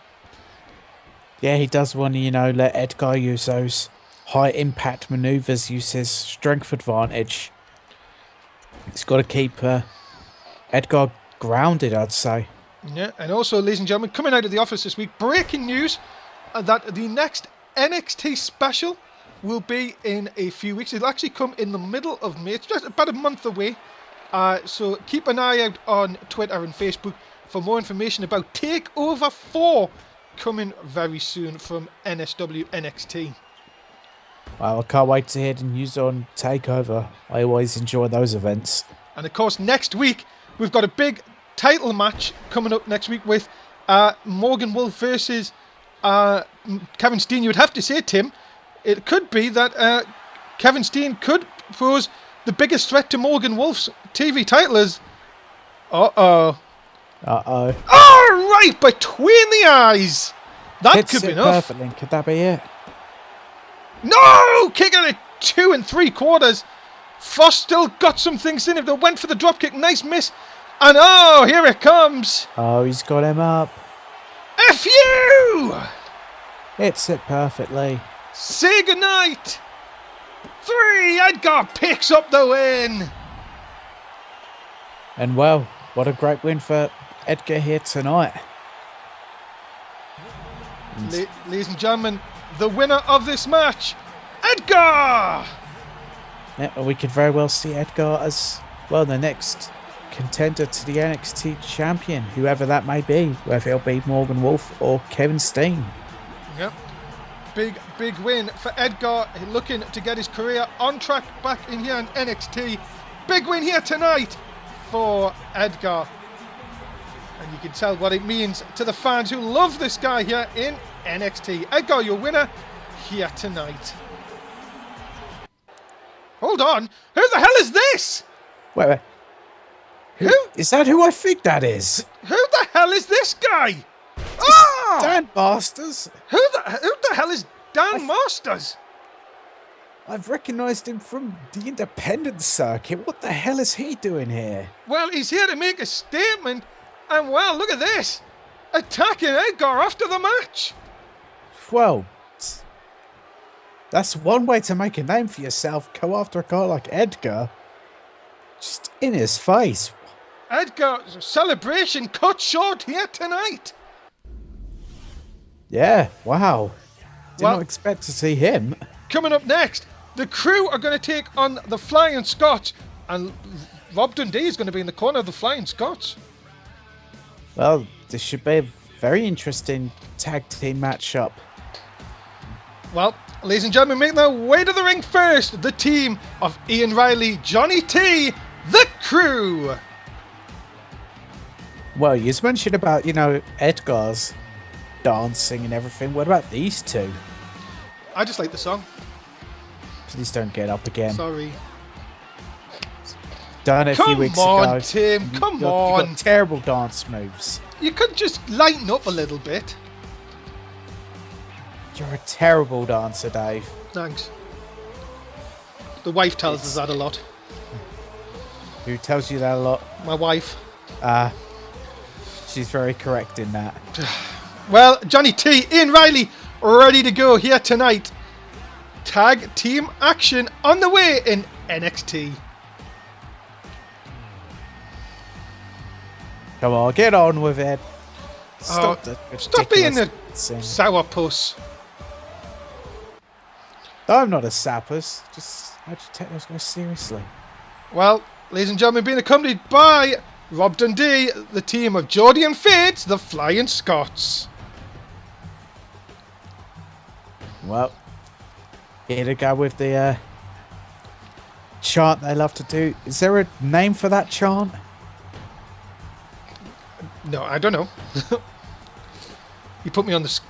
Speaker 2: Yeah, he does want to, let Edgar use those high impact maneuvers, use his strength advantage. He's got to keep Edgar grounded, I'd say.
Speaker 1: Yeah, and also, ladies and gentlemen, coming out of the office this week, breaking news that the next NXT special will be in a few weeks. It'll actually come in the middle of May. It's just about a month away. So keep an eye out on Twitter and Facebook for more information about TakeOver 4 coming very soon from NSW NXT.
Speaker 2: Well, I can't wait to hear the news on TakeOver. I always enjoy those events.
Speaker 1: And of course, next week, we've got a big title match coming up next week with Morgan Wolf versus Kevin Steen. You would have to say, Tim, it could be that Kevin Steen could pose the biggest threat to Morgan Wolf's TV title is... Uh-oh.
Speaker 2: Uh-oh.
Speaker 1: Oh, right between the eyes. That could be enough.
Speaker 2: Perfectly. Could that be it?
Speaker 1: No! Kick out at 2 3/4. Frost still got some things in him. They went for the drop kick. Nice miss. And oh, here it comes.
Speaker 2: Oh, he's got him up.
Speaker 1: F you!
Speaker 2: Hits it perfectly.
Speaker 1: Say goodnight. 3. Edgar picks up the win.
Speaker 2: And well, what a great win for Edgar here tonight.
Speaker 1: Ladies and gentlemen, the winner of this match, Edgar!
Speaker 2: Yeah, we could very well see Edgar as, well, the next contender to the NXT champion, whoever that may be, whether it'll be Morgan Wolf or Kevin Steen.
Speaker 1: Yep. Big win for Edgar, looking to get his career on track back in here in NXT. Big win here tonight for Edgar. And you can tell what it means to the fans who love this guy here in NXT. Edgar, your winner here tonight. Hold on. Who the hell is this?
Speaker 2: Wait.
Speaker 1: Who?
Speaker 2: Is that who I think that is?
Speaker 1: Who the hell is this guy? Oh!
Speaker 2: Dan Masters.
Speaker 1: Who the hell is Dan Masters?
Speaker 2: I've recognised him from the independent circuit. What the hell is he doing here?
Speaker 1: Well, he's here to make a statement. And well, look at this. attacking Edgar after the match.
Speaker 2: Well, that's one way to make a name for yourself. Go after a guy like Edgar. Just in his face.
Speaker 1: Edgar's celebration cut short here tonight.
Speaker 2: Yeah, wow. Did not expect to see him.
Speaker 1: Coming up next, the Crew are going to take on the Flying Scots, and Rob Dundee is going to be in the corner of the Flying Scots.
Speaker 2: Well, this should be a very interesting tag team matchup.
Speaker 1: Well, ladies and gentlemen, making their way to the ring first, the team of Ian Riley, Johnny T, the Crew.
Speaker 2: Well, you mentioned about, Edgar's dancing and everything. What about these two?
Speaker 1: I just like the song.
Speaker 2: Please don't get up again.
Speaker 1: Sorry.
Speaker 2: Done it a few weeks ago.
Speaker 1: Come on, Tim. Come on.
Speaker 2: You got terrible dance moves.
Speaker 1: You could just lighten up a little bit.
Speaker 2: You're a terrible dancer, Dave.
Speaker 1: Thanks. The wife tells us that a lot.
Speaker 2: Who tells you that a lot?
Speaker 1: My wife.
Speaker 2: She's very correct in that.
Speaker 1: Well, Johnny T, Ian Riley, ready to go here tonight. Tag team action on the way in NXT.
Speaker 2: Come on, get on with it. Stop
Speaker 1: being a
Speaker 2: thing.
Speaker 1: sourpuss.
Speaker 2: I'm not a sappers. Just how'd you take those guys seriously?
Speaker 1: Well, ladies and gentlemen, being accompanied by Rob Dundee, the team of Geordie and Fades, the Flying Scots.
Speaker 2: Well, here to go with the chant they love to do. Is there a name for that chant?
Speaker 1: No, I don't know. You put me on the...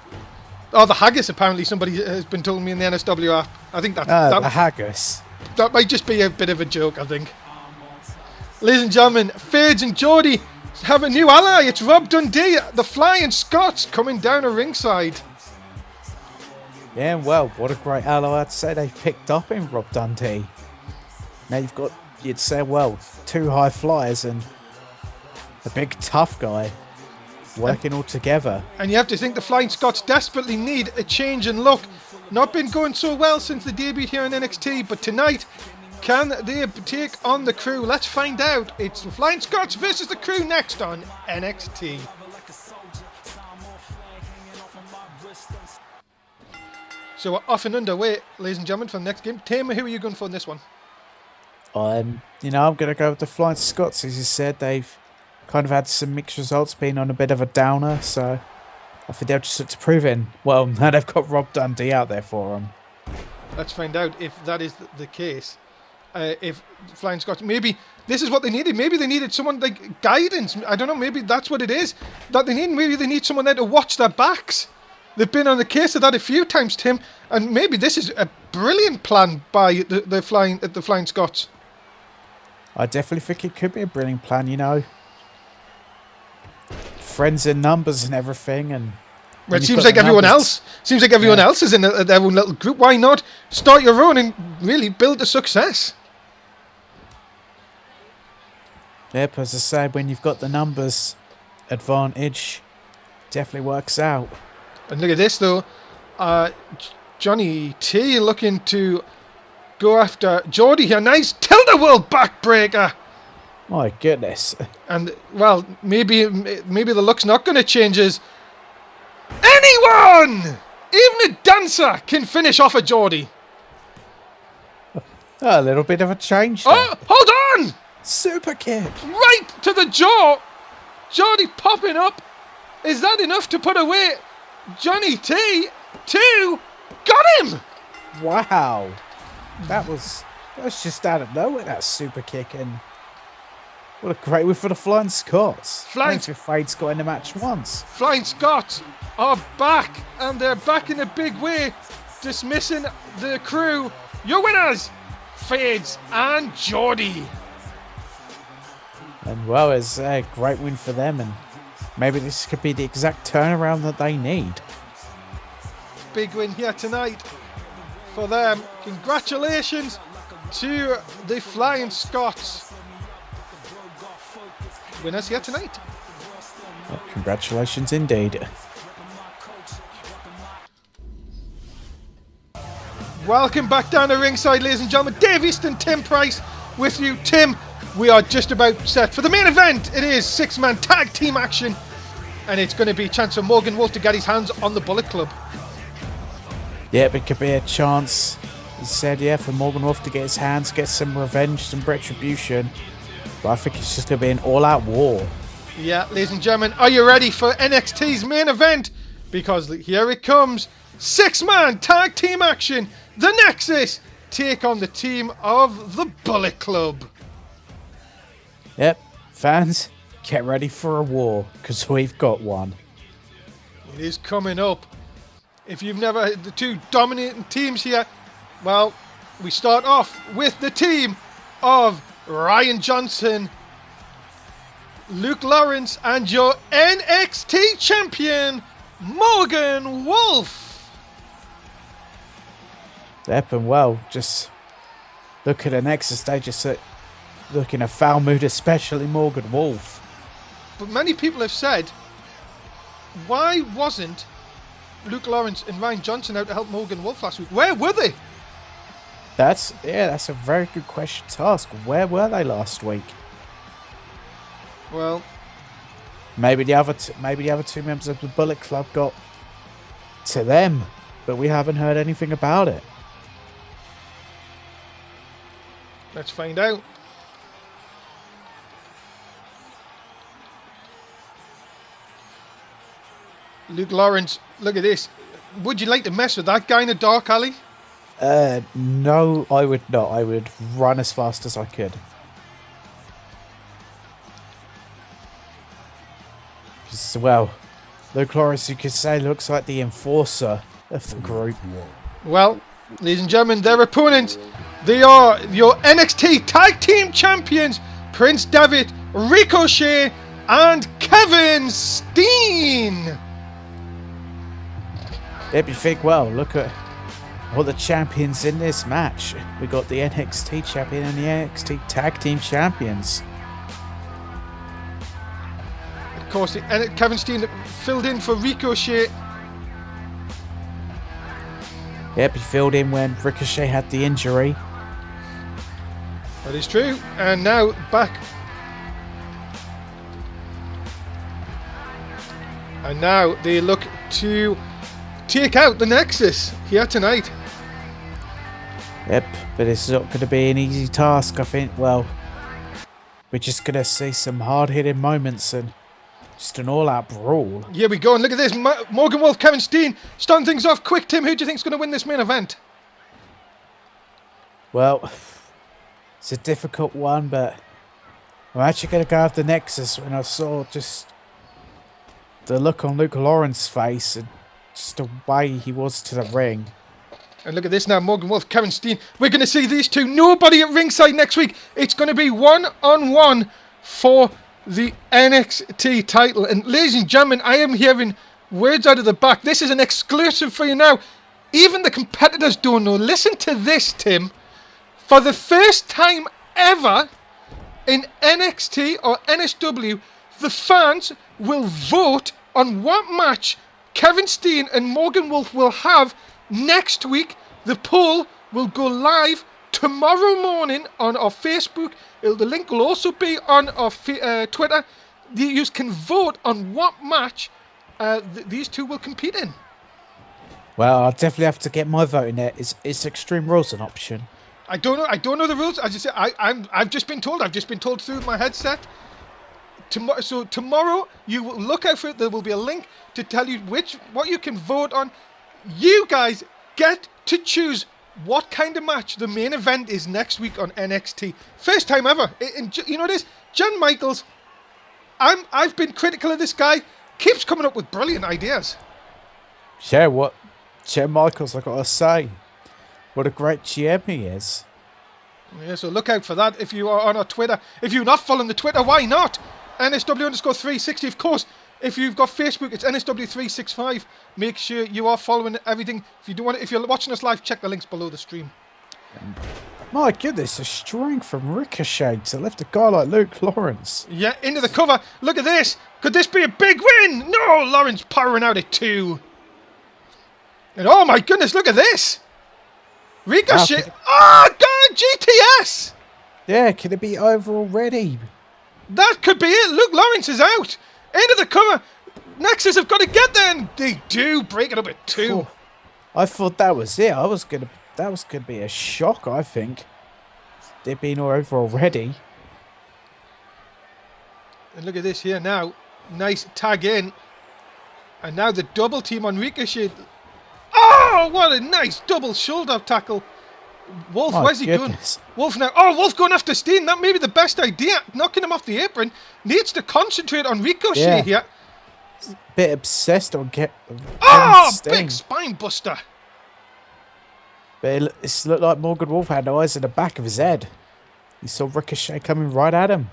Speaker 1: Oh, the haggis, apparently somebody has been telling me in the NSW app. I think that
Speaker 2: the haggis.
Speaker 1: That might just be a bit of a joke, I think. Ladies and gentlemen, Fades and Geordie have a new ally. It's Rob Dundee, the Flying Scots, coming down a ringside.
Speaker 2: Yeah, well, what a great ally I'd say they've picked up in Rob Dundee. Now you've got, you'd say, well, two high flyers and a big tough guy working all together.
Speaker 1: And you have to think the Flying Scots desperately need a change in look. Not been going so well since the debut here in NXT, but tonight, can they take on the Crew? Let's find out. It's the Flying Scots versus the Crew next on NXT. So we're off and underway, ladies and gentlemen, for the next game. Tamer, who are you going for in this one?
Speaker 2: I'm going to go with the Flying Scots. As you said, they've kind of had some mixed results, being on a bit of a downer, so I think they'll just look to prove it. Well, now they've got Rob Dundee out there for them.
Speaker 1: Let's find out if that is the case. If Flying Scots, maybe this is what they needed. Maybe they needed someone like guidance. I don't know. Maybe that's what it is that they need. Maybe they need someone there to watch their backs. They've been on the case of that a few times, Tim, and maybe this is a brilliant plan by the Flying Scots.
Speaker 2: I definitely think it could be a brilliant plan. Friends in numbers and everything, and
Speaker 1: well, it seems like everyone else is in their own little group. Why not start your own and really build a success?
Speaker 2: Yep, as I said, when you've got the numbers advantage, definitely works out.
Speaker 1: And look at this though, Johnny T looking to go after Geordie here. Nice tilt-a-whirl backbreaker.
Speaker 2: My goodness.
Speaker 1: And well, maybe the look's not going to change. As anyone, even a dancer, can finish off a Geordie.
Speaker 2: A little bit of a change there.
Speaker 1: Oh, hold on!
Speaker 2: Super kick.
Speaker 1: Right to the jaw. Geordie popping up. Is that enough to put away Johnny T? Two. Got him!
Speaker 2: Wow. That was just out of nowhere, that super kick. And what a great win for the Flying Scots. Thanks for Fade's got in the match once.
Speaker 1: Flying Scots are back, and they're back in a big way, dismissing the Crew. Your winners, Fades and Geordie.
Speaker 2: And well, it's a great win for them, and maybe this could be the exact turnaround that they need.
Speaker 1: Big win here tonight for them. Congratulations to the Flying Scots. Winners here tonight.
Speaker 2: Well, congratulations indeed.
Speaker 1: Welcome back down to ringside, ladies and gentlemen. Dave Easton, Tim Price with you. Tim, we are just about set for the main event. It is 6-man tag team action, and it's going to be a chance for Morgan Wolf to get his hands on the Bullet Club.
Speaker 2: Yep, it could be a chance, he said, for Morgan Wolf to get his hands, get some revenge, some retribution. But I think it's just going to be an all-out war.
Speaker 1: Yeah, ladies and gentlemen, are you ready for NXT's main event? Because here it comes. 6-man tag team action. The Nexus take on the team of the Bullet Club.
Speaker 2: Yep, fans, get ready for a war, because we've got one.
Speaker 1: It is coming up. If you've never had the two dominating teams here, well, we start off with the team of Ryan Johnson, Luke Lawrence, and your NXT champion, Morgan Wolf.
Speaker 2: Yep, and well, just look at the Nexus, they just look in a foul mood, especially Morgan Wolf.
Speaker 1: But many people have said, why wasn't Luke Lawrence and Ryan Johnson out to help Morgan Wolf last week? Where were they?
Speaker 2: That's a very good question to ask. Where were they last week?
Speaker 1: Well,
Speaker 2: maybe the other two members of the Bullet Club got to them, but we haven't heard anything about it.
Speaker 1: let's find out. Luke Lawrence, look at this. Would you like to mess with that guy in a dark alley?
Speaker 2: No, I would not. I would run as fast as I could. Well, Luke Lawrence, you could say, looks like the enforcer of the group.
Speaker 1: Well, ladies and gentlemen, their opponents, they are your NXT Tag Team Champions, Prince Devitt, Ricochet, and Kevin Steen.
Speaker 2: If you think, well, look at all the champions in this match. We got the NXT champion and the NXT Tag Team Champions.
Speaker 1: Of course, Kevin Steen filled in for Ricochet.
Speaker 2: Yep, he filled in when Ricochet had the injury.
Speaker 1: That is true. And now back. And now they look to take out the Nexus here tonight.
Speaker 2: Yep, but it's not going to be an easy task, I think. Well, we're just going to see some hard-hitting moments and just an all-out brawl.
Speaker 1: Here we go, and look at this. Morgan Wolf, Kevin Steen, starting things off quick. Tim, who do you think's going to win this main event?
Speaker 2: Well, it's a difficult one, but I'm actually going to go with the Nexus when I saw just the look on Luke Lawrence's face and just the way he was to the ring.
Speaker 1: And look at this now, Morgan Wolf, Kevin Steen. We're going to see these two. Nobody at ringside next week. It's going to be one-on-one for the NXT title. And ladies and gentlemen, I am hearing words out of the back. This is an exclusive for you now. Even the competitors don't know. Listen to this, Tim. For the first time ever in NXT or NSW, the fans will vote on what match Kevin Steen and Morgan Wolf will have next week. The poll will go live tomorrow morning on our Facebook. The link will also be on our Twitter. You can vote on what match these two will compete in.
Speaker 2: Well, I'll definitely have to get my vote in there. Is Extreme Rules an option?
Speaker 1: I don't know the rules. As I say, I've just been told. I've just been told through my headset. So tomorrow, you will look out for it. There will be a link to tell you what you can vote on. You guys get to choose what kind of match the main event is next week on NXT. First time ever. And you know this, John Michaels. I've been critical of this guy. Keeps coming up with brilliant ideas.
Speaker 2: Yeah, what John Michaels, I gotta say, what a great GM he is.
Speaker 1: Yeah, so look out for that if you are on our Twitter. If you're not following the Twitter, why not? NSW_360. Of course, if you've got Facebook, it's NSW365. Make sure you are following everything. If you're watching us live, check the links below the stream.
Speaker 2: My goodness, the strength from Ricochet to lift a guy like Luke Lawrence.
Speaker 1: Yeah, into the cover. Look at this. Could this be a big win? No, Lawrence powering out at 2. And oh my goodness, look at this. Ricochet. Oh, God, GTS.
Speaker 2: Yeah, could it be over already?
Speaker 1: That could be it. Luke Lawrence is out. Into the cover. Nexus have got to get there, and they do break it up at 2.
Speaker 2: Oh, I thought that was it. That was gonna be a shock, I think. They've been all over already.
Speaker 1: And look at this here now. Nice tag in. And now the double team on Ricochet. Oh, what a nice double shoulder tackle. Wolf,
Speaker 2: My
Speaker 1: where's he going?
Speaker 2: goodness.
Speaker 1: Wolf now. Oh, Wolf going after Steen. That may be the best idea. Knocking him off the apron. Needs to concentrate on Ricochet here.
Speaker 2: Bit obsessed on
Speaker 1: Oh,
Speaker 2: Steen.
Speaker 1: big spine buster.
Speaker 2: But it looked like Morgan Wolf had eyes in the back of his head. He saw Ricochet coming right at him.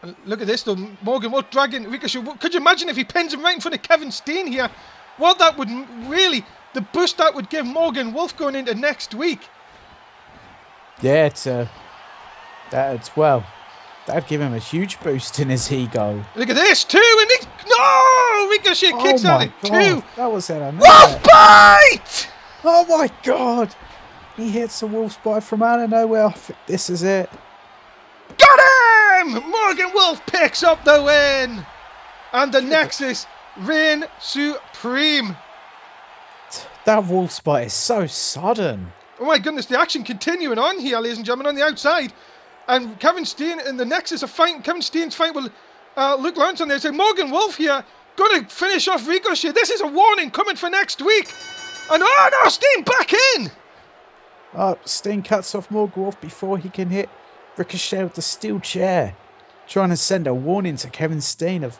Speaker 1: And look at this though. Morgan Wolf dragging Ricochet. Could you imagine if he pins him right in front of Kevin Steen here? What that would really, the boost that would give Morgan Wolf going into next week.
Speaker 2: Yeah, that'd give him a huge boost in his ego.
Speaker 1: Look at this, 2, and no! Ricochet kicks out at 2.
Speaker 2: That was it.
Speaker 1: Wolf bite!
Speaker 2: Oh my god! He hits a wolf's bite from out of nowhere. I think this is it.
Speaker 1: Got him! Morgan Wolf picks up the win! And the Nexus reign supreme.
Speaker 2: That wolf's bite is so sudden.
Speaker 1: Oh my goodness, the action continuing on here, ladies and gentlemen, on the outside. And Kevin Steen and the Nexus are fighting. Kevin Steen's fight with Luke Lawrence on there. So Morgan Wolf here, going to finish off Ricochet. This is a warning coming for next week. And oh no, Steen back in!
Speaker 2: Steen cuts off Morgan Wolf before he can hit Ricochet with the steel chair. Trying to send a warning to Kevin Steen of,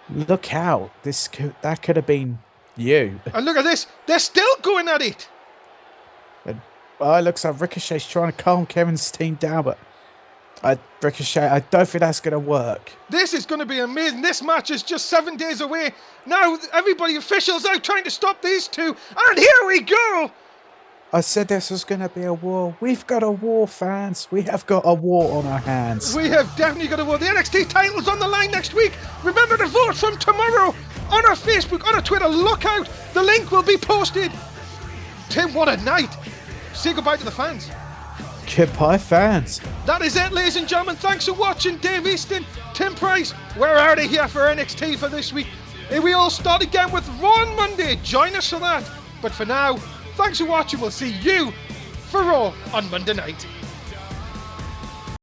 Speaker 2: look out, that could have been you.
Speaker 1: And look at this, they're still going at it.
Speaker 2: And, it looks like Ricochet's trying to calm Kevin Steen down, but Ricochet, I don't think that's going to work.
Speaker 1: This is going to be amazing. This match is just 7 days away. Now everybody, officials out trying to stop these two. And here we go.
Speaker 2: I said this was going to be a war. We've got a war, fans. We have got a war on our hands.
Speaker 1: We have definitely got a war. The NXT title's on the line next week. Remember to vote from tomorrow on our Facebook, on our Twitter. Look out. The link will be posted. Tim, what a night. Say goodbye to the fans.
Speaker 2: Goodbye, fans.
Speaker 1: That is it, ladies and gentlemen. Thanks for watching. Dave Easton, Tim Price. We're out of here for NXT for this week. And we all start again with Raw on Monday. Join us for that. But for now, thanks for watching. We'll see you for Raw on Monday night.